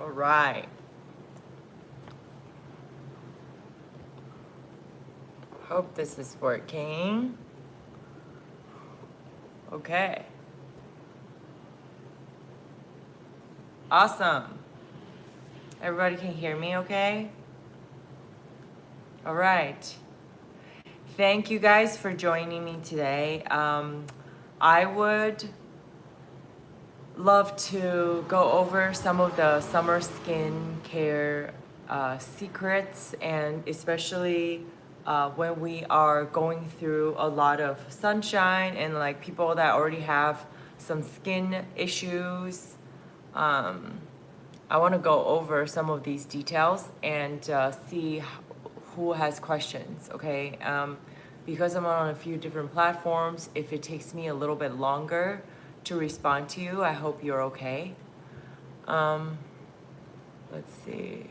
All right. Hope this is working. Okay. Awesome. Everybody can hear me okay? All right. Thank you guys for joining me today. I would love to go over some of the summer skincare secrets, and especially when we are going through a lot of sunshine and like people that already have some skin issues. I want to go over some of these details and see who has questions, okay? Because I'm on a few different platforms, if it takes me a little bit longer to respond to you, I hope you're okay. Let's see.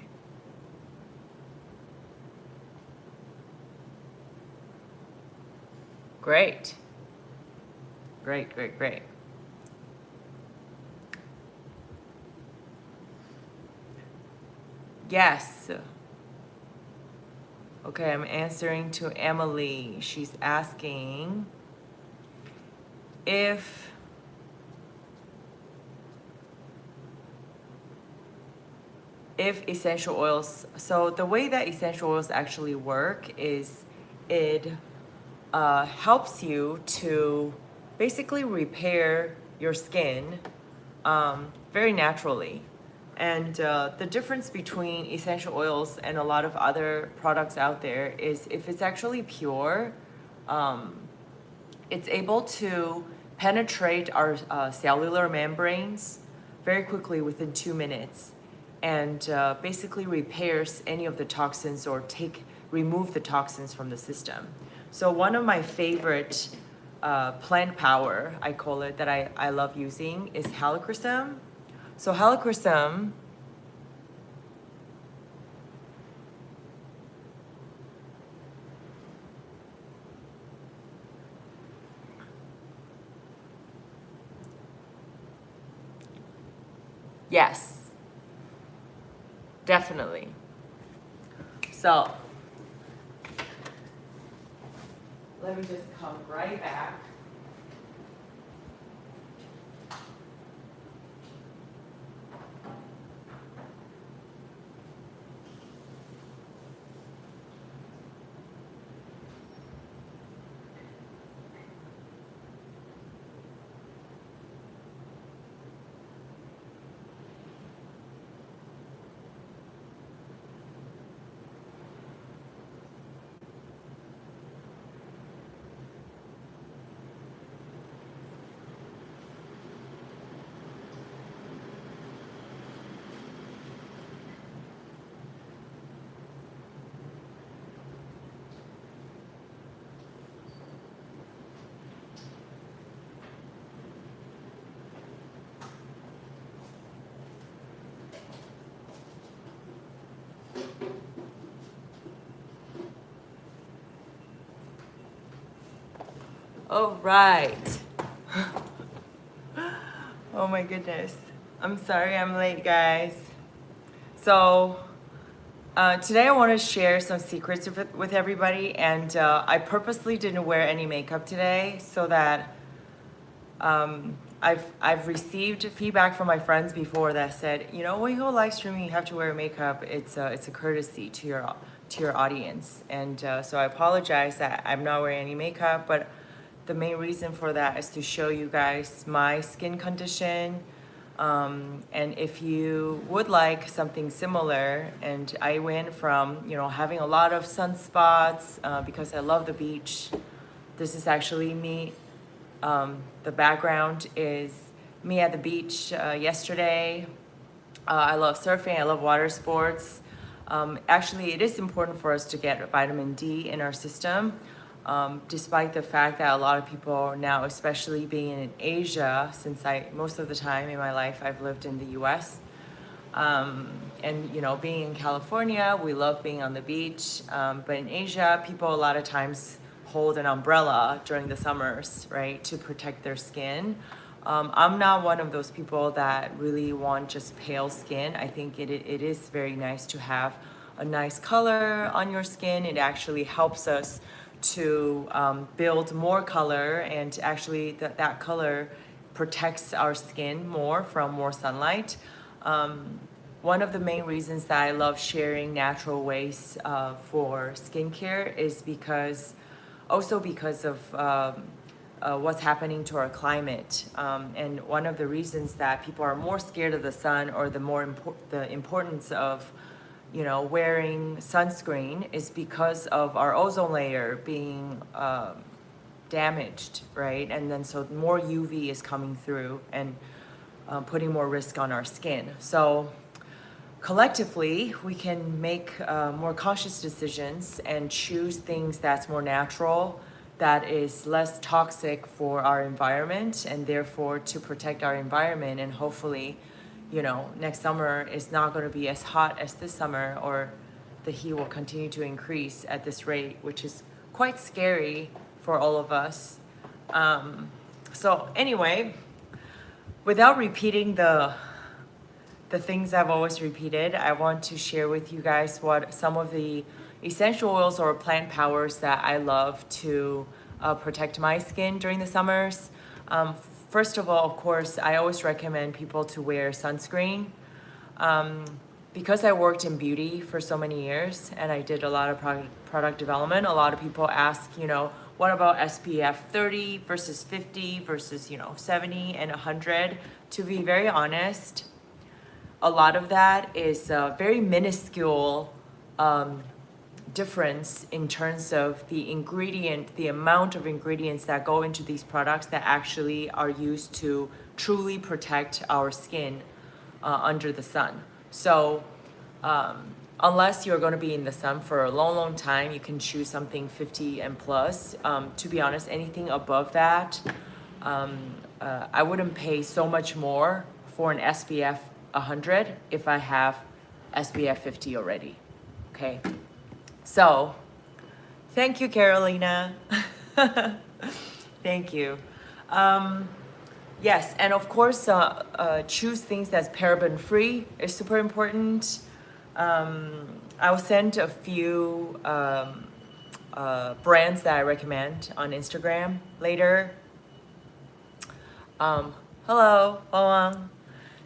Great. Great, great, great. Yes. Okay, I'm answering to Emily. She's asking if essential oils, so the way that essential oils actually work is it helps you to basically repair your skin very naturally. And the difference between essential oils and a lot of other products out there is if it's actually pure, it's able to penetrate our cellular membranes very quickly within 2 minutes, and basically repairs any of the toxins or remove the toxins from the system. So one of my favorite plant power, I call it, that I love using is helichrysum. So helichrysum yes, definitely. So let me just come right back. All right. Oh my goodness. I'm sorry I'm late, guys. So today I want to share some secrets with everybody, and I purposely didn't wear any makeup today so that I've received feedback from my friends before that said, you know, when you go live streaming, you have to wear makeup. It's a courtesy to your audience, and so I apologize that I'm not wearing any makeup, but the main reason for that is to show you guys my skin condition. And if you would like something similar, and I went from, you know, having a lot of sunspots because I love the beach. This is actually me. The background is me at the beach yesterday. I love surfing, I love water sports. Actually, it is important for us to get vitamin D in our system. Despite the fact that a lot of people now, especially being in Asia, since most of the time in my life I've lived in the US, and you know, being in California, we love being on the beach, but in Asia, people a lot of times hold an umbrella during the summers, right, to protect their skin. I'm not one of those people that really want just pale skin. I think it is very nice to have a nice color on your skin. It actually helps us to build more color, and actually that color protects our skin more from more sunlight. One of the main reasons that I love sharing natural ways for skincare is because of what's happening to our climate. And one of the reasons that people are more scared of the sun, or the importance of wearing sunscreen, is because of our ozone layer being damaged, right? And then so more UV is coming through and putting more risk on our skin. So collectively, we can make more conscious decisions and choose things that's more natural, that is less toxic for our environment, and therefore to protect our environment. And hopefully, next summer is not going to be as hot as this summer, or the heat will continue to increase at this rate, which is quite scary for all of us. So anyway, without repeating the things I've always repeated, I want to share with you guys what some of the essential oils or plant powers that I love to protect my skin during the summers. First of all, of course, I always recommend people to wear sunscreen. Because I worked in beauty for so many years and I did a lot of product development, a lot of people ask, what about SPF 30 versus 50 versus, 70 and 100? To be very honest, a lot of that is a very minuscule difference in terms of the amount of ingredients that go into these products that actually are used to truly protect our skin under the sun. So unless you're going to be in the sun for a long, long time, you can choose something 50 and plus. To be honest, anything above that, I wouldn't pay so much more for an SPF 100 if I have SPF 50 already. Okay, so thank you, Carolina. Thank you. Yes, and of course, choose things that's paraben free is super important. I'll send a few brands that I recommend on Instagram later. Hello, Oang.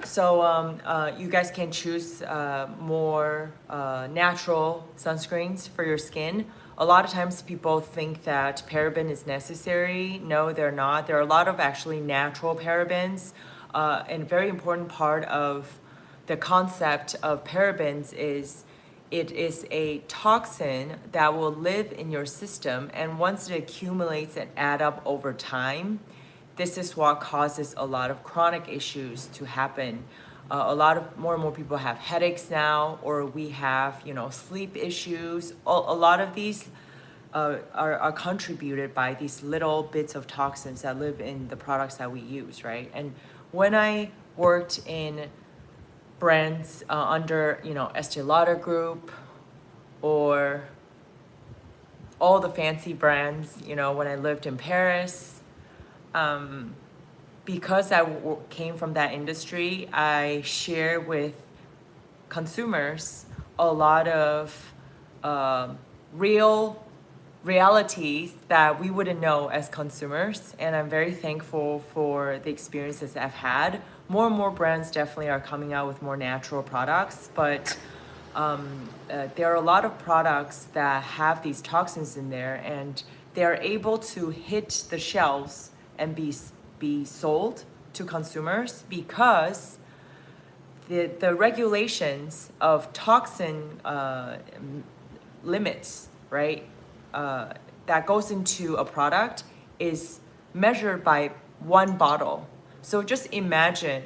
So you guys can choose more natural sunscreens for your skin. A lot of times people think that paraben is necessary. No, they're not. There are a lot of actually natural parabens. And a very important part of the concept of parabens is it is a toxin that will live in your system, and once it accumulates and add up over time, this is what causes a lot of chronic issues to happen. More and more people have headaches now, or we have, sleep issues. A lot of these are contributed by these little bits of toxins that live in the products that we use, right? And when I worked in brands under, Estee Lauder Group, or all the fancy brands, when I lived in Paris, because I came from that industry, I share with consumers a lot of realities that we wouldn't know as consumers, and I'm very thankful for the experiences I've had. More and more brands definitely are coming out with more natural products, but there are a lot of products that have these toxins in there, and they're able to hit the shelves and be sold to consumers because the regulations of toxin limits, right, that goes into a product is measured by one bottle. So just imagine,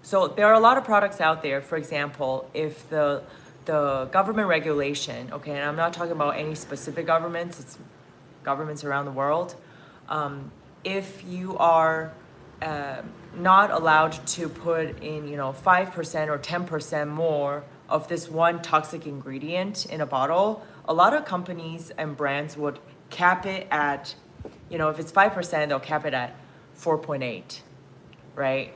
so there are a lot of products out there. For example, if the government regulation, okay, and I'm not talking about any specific governments, it's governments around the world. If you are not allowed to put in, 5% or 10% more of this one toxic ingredient in a bottle, a lot of companies and brands would cap it at, if it's 5%, they'll cap it at 4.8, right?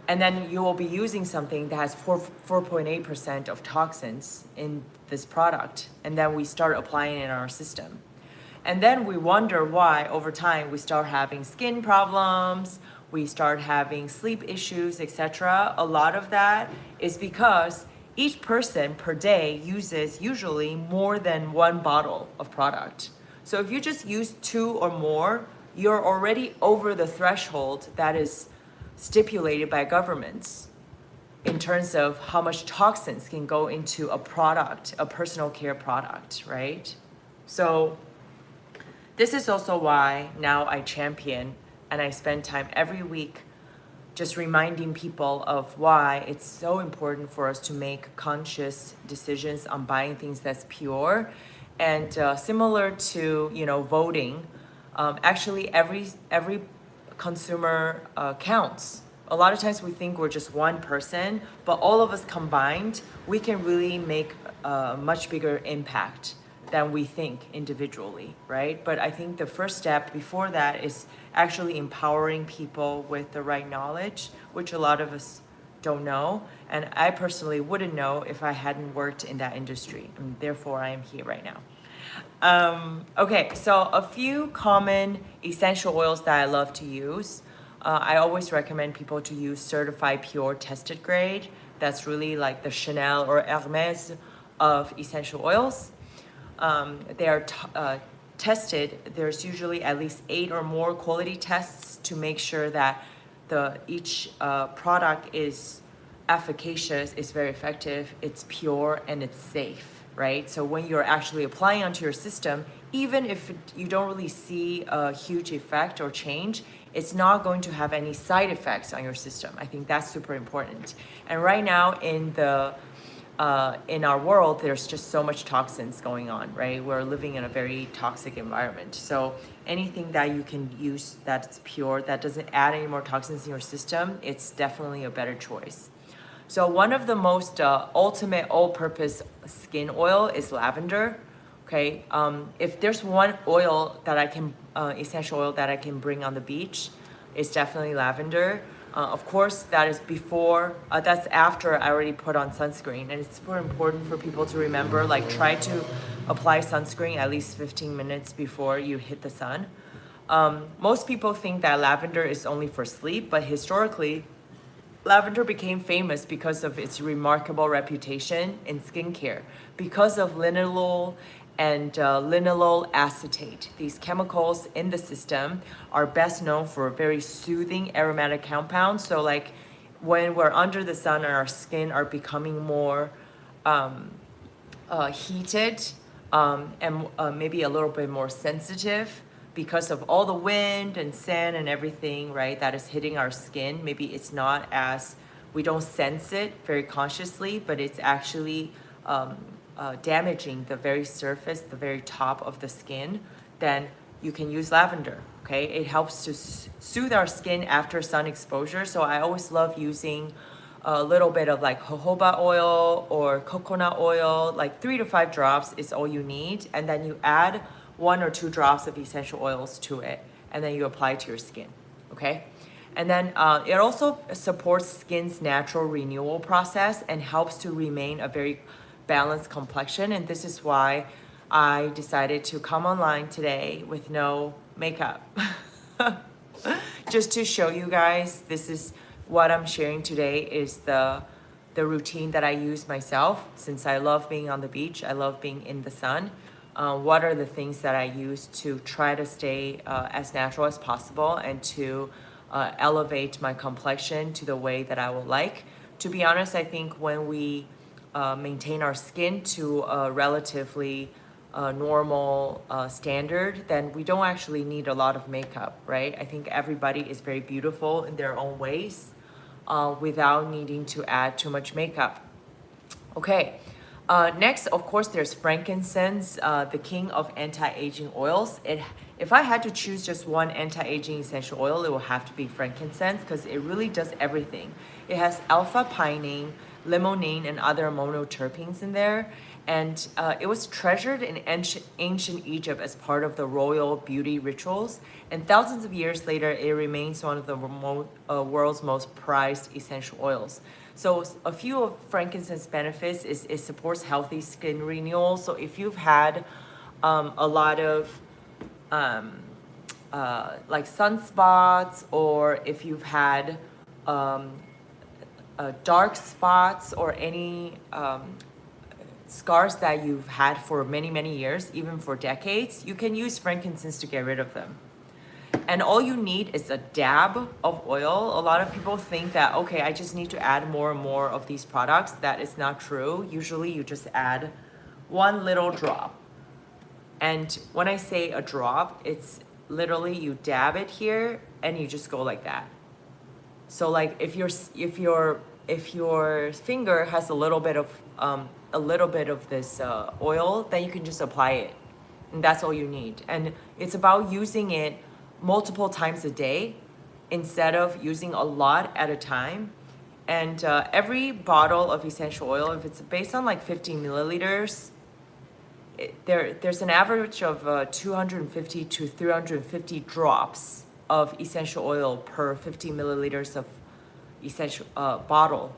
And then you will be using something that has 4.8% of toxins in this product. And then we start applying it in our system. And then we wonder why over time we start having skin problems, we start having sleep issues, etc. A lot of that is because each person per day uses usually more than one bottle of product. So if you just use 2 or more, you're already over the threshold that is stipulated by governments in terms of how much toxins can go into a product, a personal care product, right? So this is also why now I champion and I spend time every week just reminding people of why it's so important for us to make conscious decisions on buying things that's pure. And similar to, voting, actually every consumer counts. A lot of times we think we're just one person, but all of us combined, we can really make a much bigger impact than we think individually, right? But I think the first step before that is actually empowering people with the right knowledge, which a lot of us don't know. And I personally wouldn't know if I hadn't worked in that industry, and therefore I am here right now. Okay, so a few common essential oils that I love to use. I always recommend people to use certified pure tested grade. That's really like the Chanel or Hermes of essential oils. They are tested. There's usually at least 8 or more quality tests to make sure that each product is efficacious, is very effective, it's pure, and it's safe, right? So when you're actually applying onto your system, even if you don't really see a huge effect or change, it's not going to have any side effects on your system. I think that's super important. And right now in our world, there's just so much toxins going on, right? We're living in a very toxic environment. So anything that you can use that's pure, that doesn't add any more toxins in your system, it's definitely a better choice. So one of the most ultimate all-purpose skin oil is lavender. Okay, if there's one oil that essential oil that I can bring on the beach, it's definitely lavender. Of course, that's after I already put on sunscreen. And it's super important for people to remember, like try to apply sunscreen at least 15 minutes before you hit the sun. Most people think that lavender is only for sleep, but historically, lavender became famous because of its remarkable reputation in skincare, because of linalool and linalool acetate. These chemicals in the system are best known for very soothing aromatic compounds. So like when we're under the sun and our skin are becoming more heated and maybe a little bit more sensitive because of all the wind and sand and everything, right, that is hitting our skin. Maybe it's not we don't sense it very consciously, but it's actually damaging the very surface, the very top of the skin, then you can use lavender, okay? It helps to soothe our skin after sun exposure. So I always love using a little bit of like jojoba oil or coconut oil, like 3 to 5 drops is all you need. And then you add 1 or 2 drops of essential oils to it, and then you apply to your skin, okay? And then it also supports skin's natural renewal process and helps to remain a very balanced complexion. And this is why I decided to come online today with no makeup. Just to show you guys, this is what I'm sharing today is the routine that I use myself. Since I love being on the beach, I love being in the sun. What are the things that I use to try to stay as natural as possible and to elevate my complexion to the way that I would like. To be honest, I think when we maintain our skin to a relatively normal standard, then we don't actually need a lot of makeup, right? I think everybody is very beautiful in their own ways without needing to add too much makeup. Okay, next, of course, there's frankincense, the king of anti-aging oils. If I had to choose just one anti-aging essential oil, it will have to be frankincense because it really does everything. It has alpha-pinene, limonene, and other monoterpenes in there. And it was treasured in ancient Egypt as part of the royal beauty rituals. And thousands of years later, it remains one of the world's most prized essential oils. So a few of frankincense benefits is it supports healthy skin renewal. So if you've had a lot of like sunspots, or if you've had dark spots or any scars that you've had for many, many years, even for decades, you can use frankincense to get rid of them. And all you need is a dab of oil. A lot of people think that, okay, I just need to add more and more of these products. That is not true. Usually you just add one little drop. And when I say a drop, it's literally you dab it here and you just go like that. So like if your finger has a little bit of this oil, then you can just apply it, and that's all you need. And it's about using it multiple times a day instead of using a lot at a time. And every bottle of essential oil, if it's based on like 50 milliliters, there's an average of 250 to 350 drops of essential oil per 50 milliliters of essential bottle,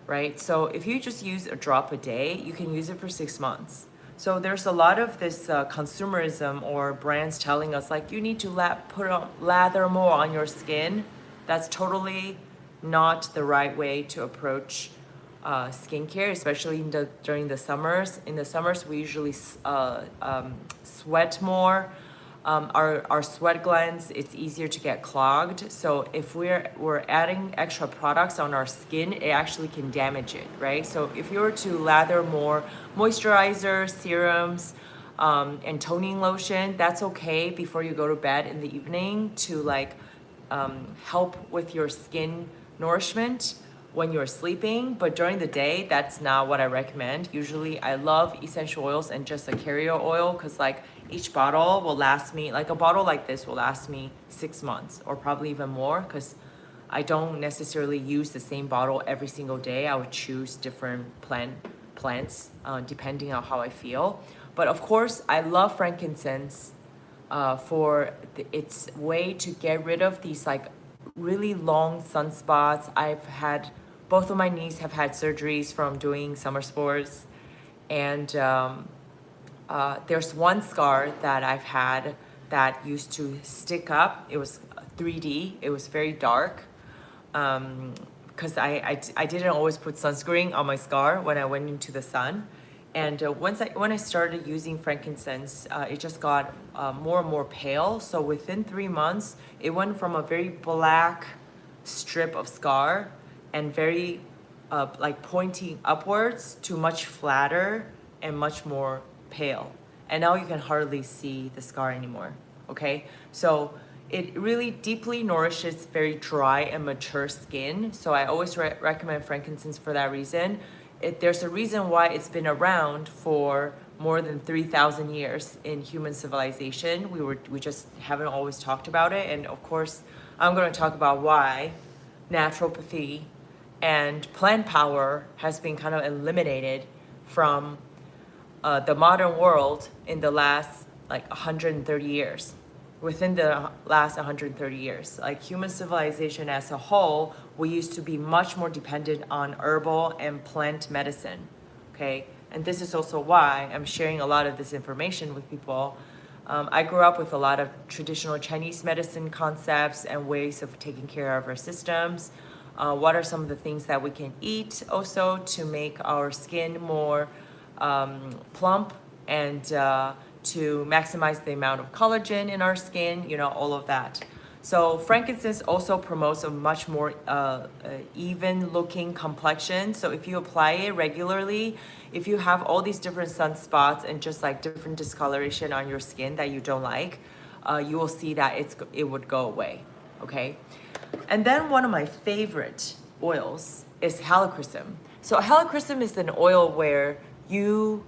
right? So if you just use a drop a day, you can use it for 6 months. So there's a lot of this consumerism or brands telling us like you need to lather more on your skin. That's totally not the right way to approach skincare, especially during the summers. In the summers, we usually sweat more. Our sweat glands, it's easier to get clogged. So if we're adding extra products on our skin, it actually can damage it, right? So if you were to lather more moisturizer, serums, and toning lotion, that's okay before you go to bed in the evening to like help with your skin nourishment when you're sleeping. But during the day, that's not what I recommend. Usually I love essential oils and just a carrier oil, because like each bottle will last me, like a bottle like this will last me 6 months or probably even more, because I don't necessarily use the same bottle every single day. I would choose different plants depending on how I feel. But of course, I love frankincense for its way to get rid of these like really long sunspots. Both of my knees have had surgeries from doing summer sports, and there's one scar that I've had that used to stick up. It was 3D. It was very dark because I didn't always put sunscreen on my scar when I went into the sun. And when I started using frankincense, it just got more and more pale. So within 3 months, it went from a very black strip of scar and very like pointing upwards to much flatter and much more pale. And now you can hardly see the scar anymore, okay? So it really deeply nourishes very dry and mature skin. So I always recommend frankincense for that reason. There's a reason why it's been around for more than 3,000 years in human civilization. We just haven't always talked about it. And of course, I'm going to talk about why naturopathy and plant power has been kind of eliminated from the modern world in the last like 130 years. Within the last 130 years, like human civilization as a whole, we used to be much more dependent on herbal and plant medicine, okay? And this is also why I'm sharing a lot of this information with people. I grew up with a lot of traditional Chinese medicine concepts and ways of taking care of our systems. What are some of the things that we can eat also to make our skin more plump and to maximize the amount of collagen in our skin, you know, all of that. So frankincense also promotes a much more even looking complexion. So if you apply it regularly, if you have all these different sunspots and just like different discoloration on your skin that you don't like, you will see that it would go away, okay? And then one of my favorite oils is helichrysum. So helichrysum is an oil where you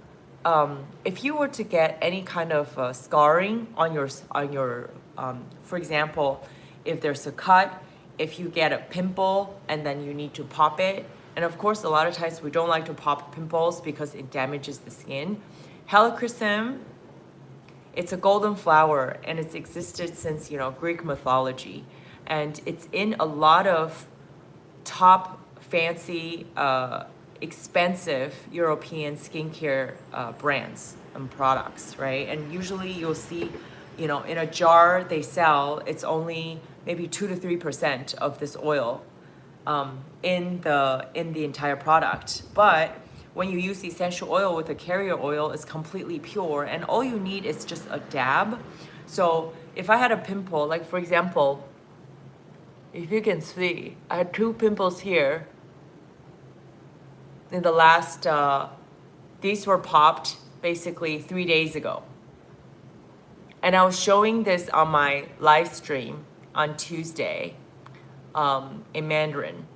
if you were to get any kind of scarring on your for example, if there's a cut, if you get a pimple and then you need to pop it, And of course, a lot of times we don't like to pop pimples because it damages the skin. Helichrysum, it's a golden flower, and it's existed since, Greek mythology. And it's in a lot of top fancy, expensive European skincare brands and products, right? And usually you'll see, in a jar they sell, it's only maybe 2 to 3% of this oil in the entire product. But when you use essential oil with a carrier oil, it's completely pure, and all you need is just a dab. So if I had a pimple, like for example, if you can see, I had 2 pimples here in the last, these were popped basically 3 days ago. And I was showing this on my live stream on Tuesday in Mandarin,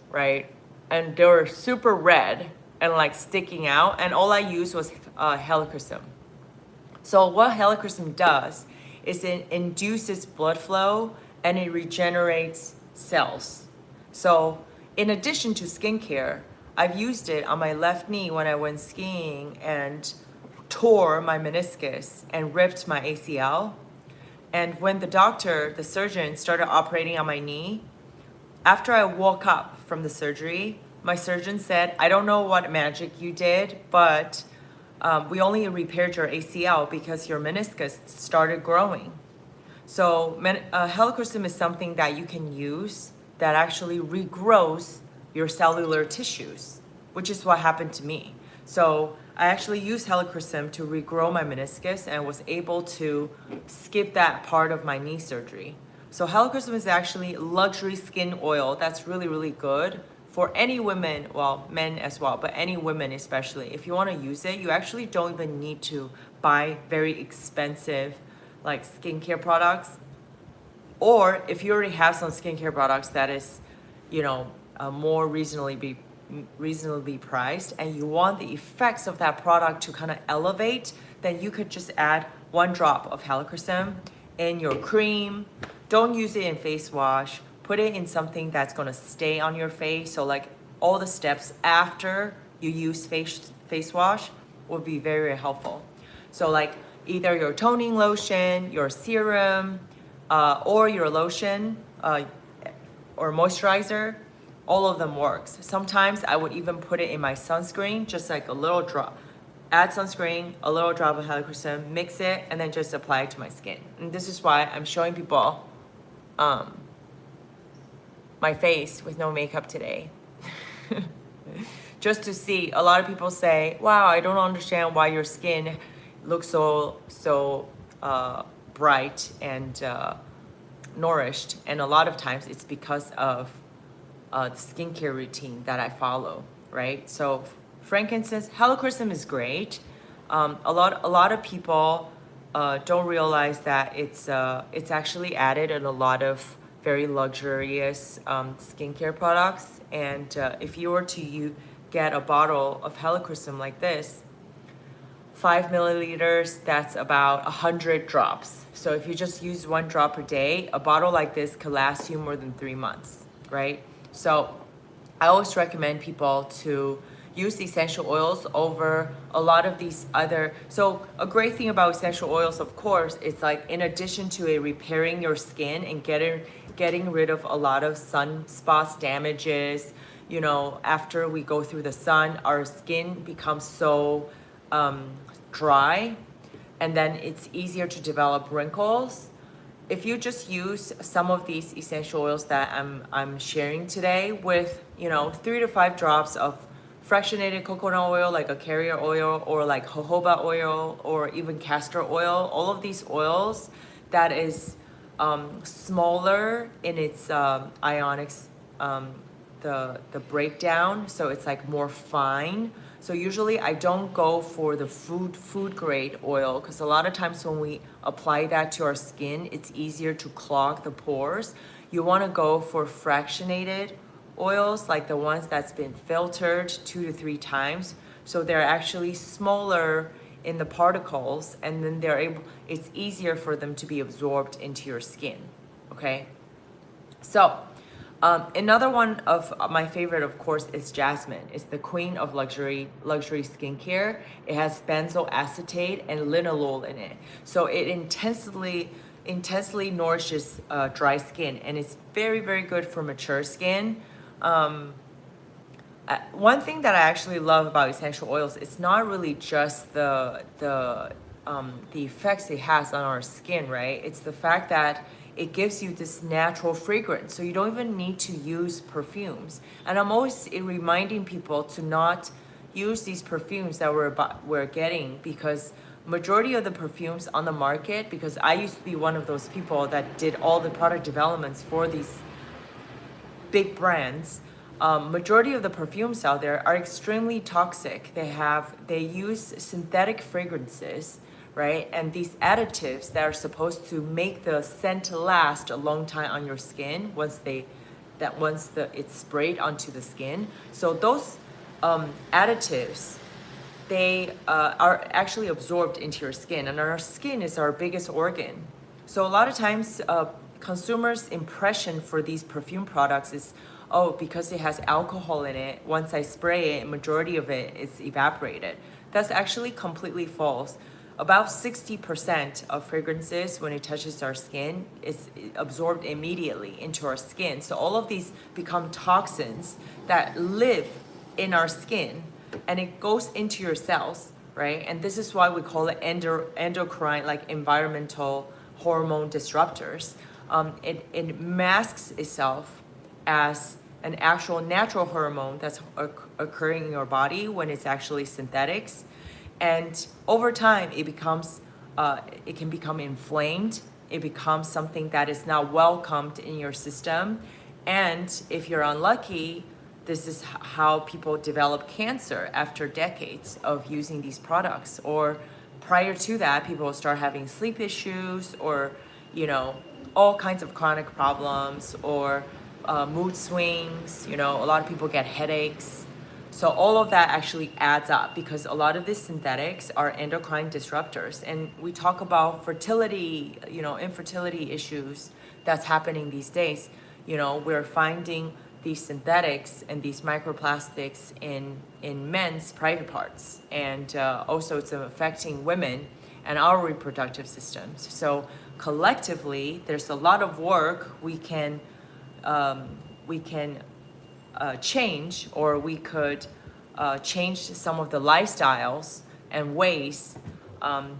right? And they were super red and like sticking out, and all I used was helichrysum. So what helichrysum does is it induces blood flow and it regenerates cells. So in addition to skincare, I've used it on my left knee when I went skiing and tore my meniscus and ripped my ACL. And when the surgeon started operating on my knee, after I woke up from the surgery, my surgeon said, I don't know what magic you did, but we only repaired your ACL because your meniscus started growing. So helichrysum is something that you can use that actually regrows your cellular tissues, which is what happened to me. So I actually used helichrysum to regrow my meniscus and was able to skip that part of my knee surgery. So helichrysum is actually luxury skin oil that's really, really good for any women, well, men as well, but any women especially. If you want to use it, you actually don't even need to buy very expensive like skincare products. Or if you already have some skincare products that is, more reasonably priced, and you want the effects of that product to kind of elevate, then you could just add 1 drop of helichrysum in your cream. Don't use it in face wash. Put it in something that's going to stay on your face. So like all the steps after you use face wash will be very, very helpful. So like either your toning lotion, your serum, or your lotion or moisturizer, all of them works. Sometimes I would even put it in my sunscreen, just like a little drop. Add sunscreen, a little drop of helichrysum, mix it, and then just apply it to my skin. And this is why I'm showing people my face with no makeup today. Just to see, a lot of people say, wow, I don't understand why your skin looks so bright and nourished. And a lot of times it's because of the skincare routine that I follow, right? So frankincense, helichrysum is great. A lot of people don't realize that it's actually added in a lot of very luxurious skincare products. And if you were to get a bottle of helichrysum like this, 5 milliliters, that's about 100 drops. So if you just use 1 drop per day, a bottle like this could last you more than 3 months, right? So I always recommend people to use essential oils over a lot of these other. So a great thing about essential oils, of course, is like in addition to repairing your skin and getting rid of a lot of sunspots, damages, after we go through the sun, our skin becomes so dry, and then it's easier to develop wrinkles. If you just use some of these essential oils that I'm sharing today with 3 to 5 drops of fractionated coconut oil, like a carrier oil, or like jojoba oil, or even castor oil, all of these oils that is smaller in its ionics, the breakdown, so it's like more fine. So usually I don't go for the food grade oil, because a lot of times when we apply that to our skin, it's easier to clog the pores. You want to go for fractionated oils, like the ones that's been filtered 2 to 3 times. So they're actually smaller in the particles, and then it's easier for them to be absorbed into your skin. Okay. So Another one of my favorite, of course, is jasmine. It's the queen of luxury skincare. It has benzoyl acetate and linalool in it, so it intensely nourishes dry skin, and it's very good for mature skin. One thing that I actually love about essential oils, it's not really just the effects it has on our skin, right? It's the fact that it gives you this natural fragrance, so you don't even need to use perfumes. And I'm always reminding people to not use these perfumes that we're getting, because majority of the perfumes on the market, because I used to be one of those people that did all the product developments for these big brands. Majority of the perfumes out there are extremely toxic. They use synthetic fragrances, right? And these additives that are supposed to make the scent last a long time on your skin once it's sprayed onto the skin. So those additives, they are actually absorbed into your skin, and our skin is our biggest organ. So a lot of times, consumers' impression for these perfume products is, oh, because it has alcohol in it, once I spray it, majority of it is evaporated. That's actually completely false. About 60% of fragrances, when it touches our skin, is absorbed immediately into our skin. So all of these become toxins that live in our skin, and it goes into your cells, right? And this is why we call it endocrine, like environmental hormone disruptors. It masks itself as an actual natural hormone that's occurring in your body when it's actually synthetics. And over time, it can become inflamed. It becomes something that is not welcomed in your system. And if you're unlucky, this is how people develop cancer after decades of using these products. Or prior to that, people will start having sleep issues, or, all kinds of chronic problems, or mood swings. A lot of people get headaches. So all of that actually adds up, because a lot of these synthetics are endocrine disruptors. And we talk about fertility, infertility issues that's happening these days. We're finding these synthetics and these microplastics in men's private parts. And also it's affecting women and our reproductive systems. So collectively, there's a lot of work we can change, or we could change some of the lifestyles and ways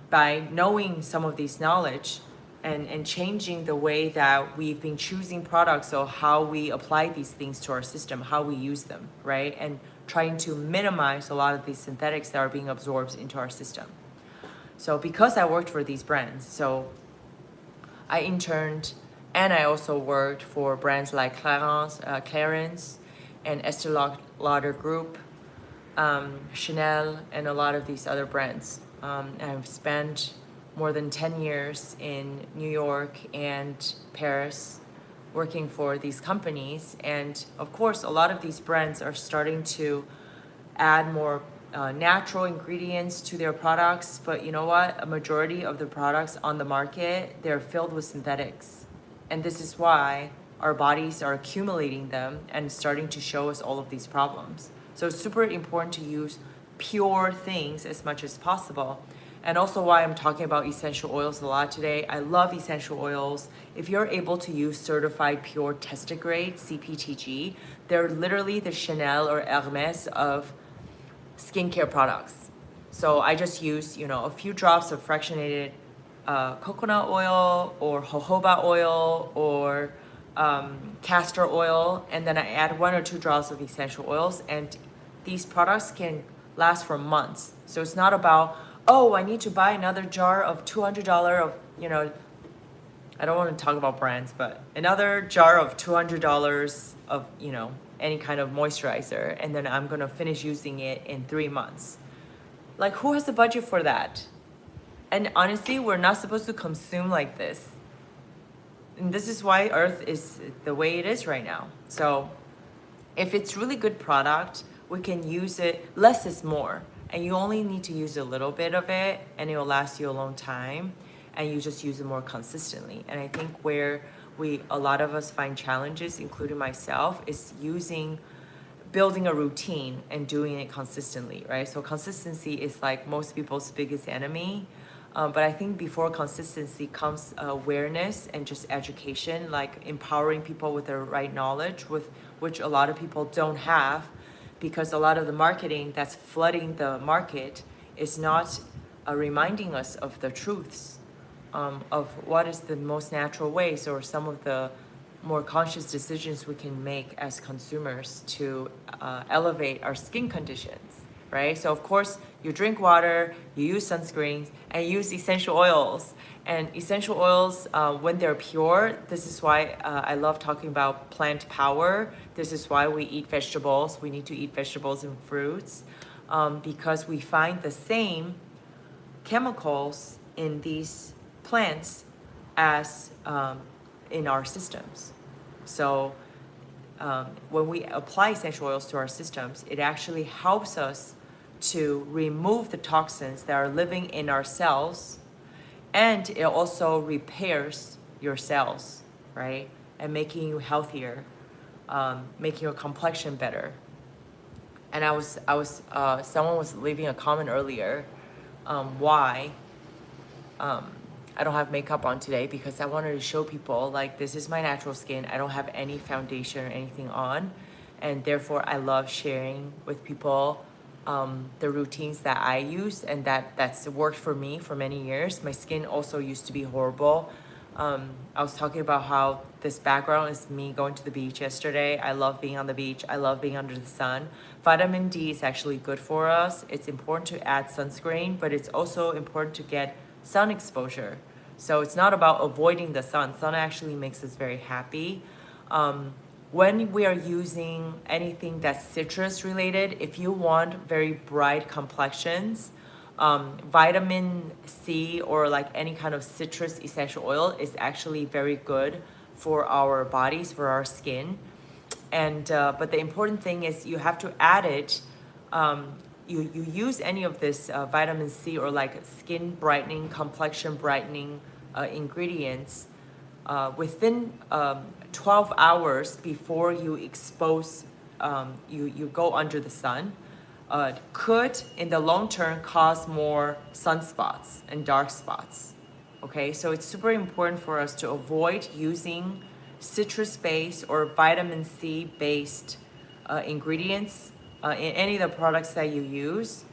by knowing some of these knowledge, and changing the way that we've been choosing products, or how we apply these things to our system, how we use them, right? And trying to minimize a lot of these synthetics that are being absorbed into our system. So because I worked for these brands, so I interned, and I also worked for brands like Clarins and Estee Lauder Group, Chanel, and a lot of these other brands. I've spent more than 10 years in New York and Paris working for these companies. And of course, a lot of these brands are starting to add more natural ingredients to their products. But you know what? A majority of the products on the market, they're filled with synthetics. And this is why our bodies are accumulating them and starting to show us all of these problems. So it's super important to use pure things as much as possible. And also why I'm talking about essential oils a lot today. I love essential oils. If you're able to use certified pure tested grade, CPTG, they're literally the Chanel or Hermes of skincare products. So I just use, a few drops of fractionated coconut oil, or jojoba oil, or castor oil, and then I add 1 or 2 drops of essential oils, and these products can last for months. So it's not about, oh, I need to buy another jar of $200 of, I don't want to talk about brands, but another jar of $200 of, any kind of moisturizer, and then I'm going to finish using it in 3 months. Like, who has the budget for that? And honestly, we're not supposed to consume like this. And this is why Earth is the way it is right now. So if it's really good product, we can use it. Less is more. And you only need to use a little bit of it, and it will last you a long time. And you just use it more consistently. And I think where a lot of us find challenges, including myself, is building a routine and doing it consistently, right? So consistency is like most people's biggest enemy. But I think before consistency comes awareness and just education, like empowering people with the right knowledge, which a lot of people don't have, because a lot of the marketing that's flooding the market is not reminding us of the truths of what is the most natural ways or some of the more conscious decisions we can make as consumers to elevate our skin conditions, right? So of course, you drink water, you use sunscreens, and you use essential oils. And essential oils, when they're pure, this is why I love talking about plant power. This is why we eat vegetables. We need to eat vegetables and fruits because we find the same chemicals in these plants as in our systems. So when we apply essential oils to our systems, it actually helps us to remove the toxins that are living in our cells, and it also repairs your cells, right? And making you healthier, making your complexion better. And someone was leaving a comment earlier, why I don't have makeup on today, because I wanted to show people like this is my natural skin. I don't have any foundation or anything on, and therefore I love sharing with people the routines that I use and that's worked for me for many years. My skin also used to be horrible. I was talking about how this background is me going to the beach yesterday. I love being on the beach. I love being under the sun. Vitamin D is actually good for us. It's important to add sunscreen, but it's also important to get sun exposure. So it's not about avoiding the sun. Sun actually makes us very happy. When we are using anything that's citrus related, if you want very bright complexions, vitamin C or like any kind of citrus essential oil is actually very good for our bodies, for our skin. And but the important thing is you have to add it. You use any of this vitamin C or like skin brightening, complexion brightening ingredients within 12 hours before you expose, you go under the sun, could in the long term cause more sunspots and dark spots. Okay, so it's super important for us to avoid using citrus-based or vitamin C-based ingredients in any of the products that you use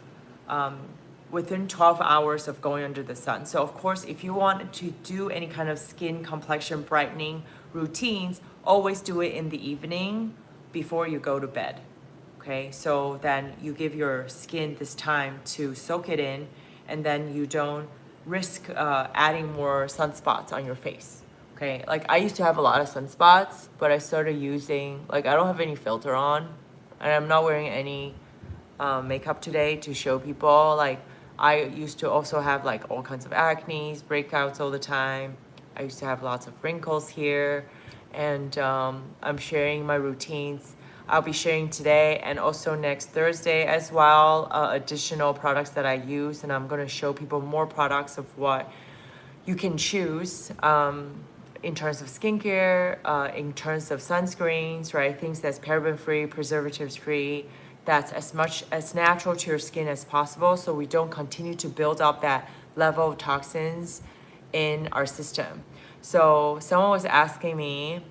within 12 hours of going under the sun. So of course, if you want to do any kind of skin complexion brightening routines, always do it in the evening before you go to bed. Okay, so then you give your skin this time to soak it in, and then you don't risk adding more sunspots on your face. Okay, like I used to have a lot of sunspots, but I started using, like I don't have any filter on, and I'm not wearing any makeup today to show people. Like I used to also have like all kinds of acne, breakouts all the time. I used to have lots of wrinkles here, and I'm sharing my routines. I'll be sharing today and also next Thursday as well, additional products that I use, and I'm gonna show people more products of what you can choose in terms of skincare, in terms of sunscreens, right? Things that's paraben-free, preservatives-free, that's as much as natural to your skin as possible, so we don't continue to build up that level of toxins in our system. So someone was asking me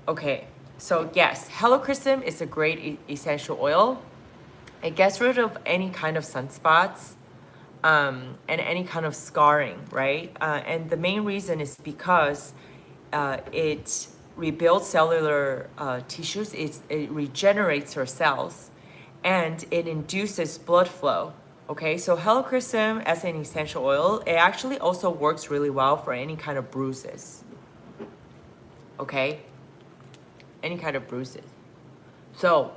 okay, so yes, helichrysum is a great essential oil. It gets rid of any kind of sunspots and any kind of scarring, right? And the main reason is because it rebuilds cellular tissues, it regenerates your cells, and it induces blood flow. Okay, so helichrysum as an essential oil, it actually also works really well for any kind of bruises. Okay, any kind of bruises. So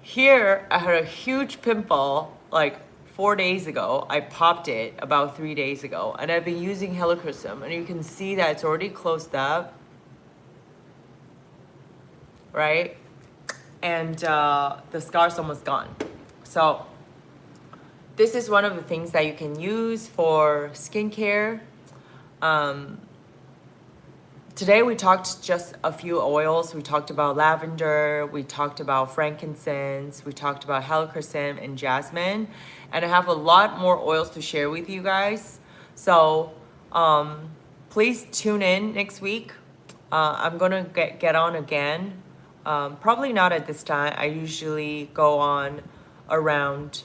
here I had a huge pimple like 4 days ago. I popped it about 3 days ago, and I've been using helichrysum, and you can see that it's already closed up, right? And the scar's almost gone. So this is one of the things that you can use for skincare. Today we talked just a few oils. We talked about lavender, we talked about frankincense, we talked about helichrysum and jasmine, and I have a lot more oils to share with you guys. So please tune in next week. I'm gonna get on again. Probably not at this time. I usually go on around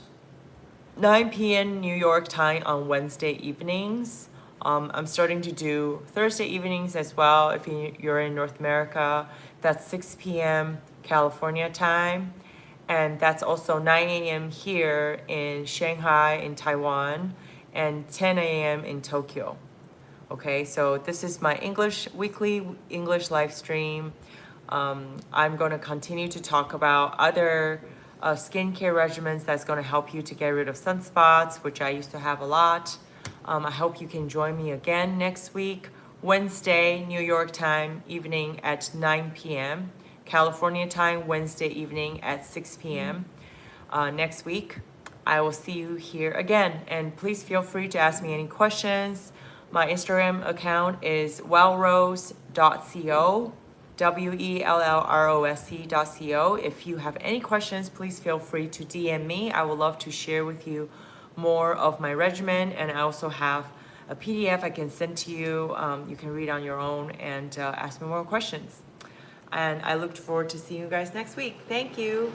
9 p.m. New York time on Wednesday evenings. I'm starting to do Thursday evenings as well. If you're in North America, that's 6 p.m. California time. And that's also 9 a.m. here in Shanghai, in Taiwan, and 10 a.m. in Tokyo. Okay, so this is my weekly English live stream. I'm going to continue to talk about other skincare regimens that's going to help you to get rid of sunspots, which I used to have a lot. I hope you can join me again next week, Wednesday, New York time, evening at 9 p.m. California time, Wednesday evening at 6 p.m. Next week. I will see you here again. And please feel free to ask me any questions. My Instagram account is wellrose.co, wellrose.co. If you have any questions, please feel free to DM me. I would love to share with you more of my regimen, and I also have a PDF I can send to you. You can read on your own and ask me more questions. And I look forward to seeing you guys next week. Thank you.